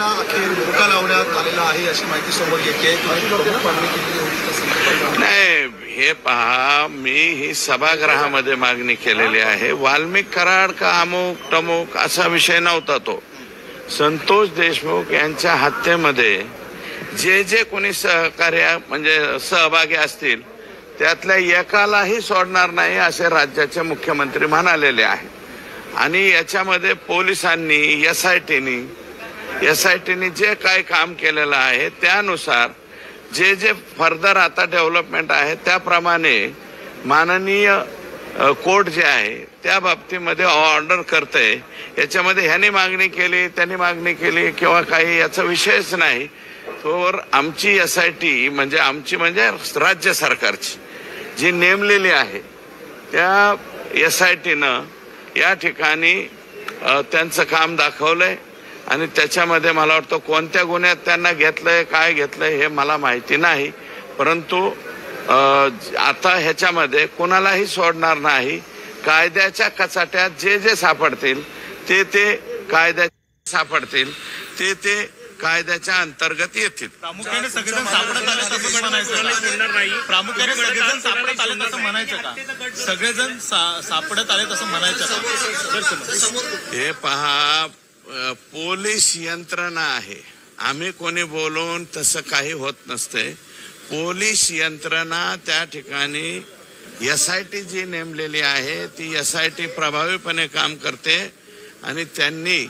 यांना अखेर धोका लावण्यात आलेला आहे अशी माहिती समोर येते. नाही, हे पहा, मी ही सभागृहामध्ये मागणी केलेली आहे. वाल्मिक कराड का अमुक टमुक असा विषय नव्हता तो. संतोष देशमुख यांच्या हत्येमध्ये जे जे कोणी सहकार्य म्हणजे सहभागी असतील त्यातल्या एकालाही सोडणार नाही असे राज्याचे मुख्यमंत्री म्हणालेले आहे. आणि याच्यामध्ये पोलिसांनी एसआयटीनी जे काय काम केलेलं आहे त्यानुसार जे जे फर्दर आता डेव्हलपमेंट आहे त्याप्रमाणे माननीय कोर्ट जे आहे त्या बाबतीमध्ये ऑर्डर करते. याच्यामध्ये ह्यानी मागणी केली त्यांनी मागणी केली किंवा काही याचा विषयच नाही. तर आमची एसआयटी म्हणजे राज्य सरकारची जी नेमलेली आहे त्या एसआयटीनं या ठिकाणी त्यांचं काम दाखवलंय आणि त्याच्यामध्ये मला वाटतं कोणत्या गुन्ह्यात त्यांना घेतलंय काय घेतलंय हे मला माहिती नाही. परंतु आता ह्याच्यामध्ये कोणालाही सोडणार नाही. कायद्याच्या कचाट्यात जे जे सापडतील ते कायद्याच्या अंतर्गत येतील. प्रामुख्याने सगळेजण सापडत आले तसं म्हणायचं. प्रामुख्याने सगळेजण सापडत आले तसं म्हणायचं का? सगळेजण सापडत आले तसं म्हणायचं का? हे पहा, पोलीस यंत्रणा आहे. आम्ही कोणी बोलून तसं काही होत नसते. पोलीस यंत्रणा त्या ठिकाणी एसआयटी जी नेमलेली आहे ती एसआयटी प्रभावीपणे काम करते आणि त्यांनी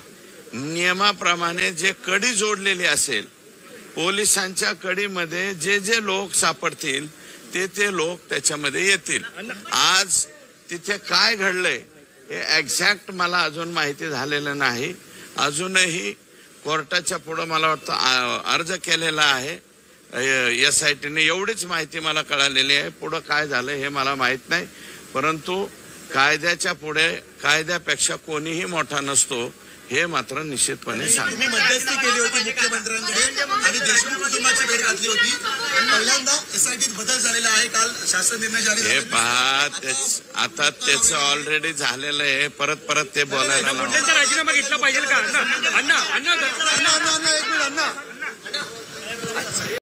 नियमाप्रमाणे जे कडी जोडलेली असेल पोलिसांच्या कडीमध्ये जे जे लोक सापडतील ते लोक त्याच्यामध्ये येतील. आज तिथे काय घडलंय हे एक्झॅक्ट मला अजून माहिती झालेलं नाही. अजूनही कोर्टाच्या पुढे मला वाटतं अर्ज केलेला आहे एसआयटीने. एवढीच माहिती मला कळालेली आहे. पुढे काय झालं हे मला माहित नाही. परंतु कायद्याच्या पुढे कायद्यापेक्षा कोणीही मोठा नसतो हे मात्र निश्चितपणे सांगतो. तुम्ही मध्यस्थी केली होती मुख्यमंत्र्यांकडे आणि देशमुख कुटुंबाची भेट घातली होती. पहिल्यांदा एसआयटीत बदल झालेला आहे. काल शासन निर्णय जारी. हे पहा, आता त्याचं ऑलरेडी झालेलं आहे. परत ते बोलायला राजीनामा घेतला पाहिजे का?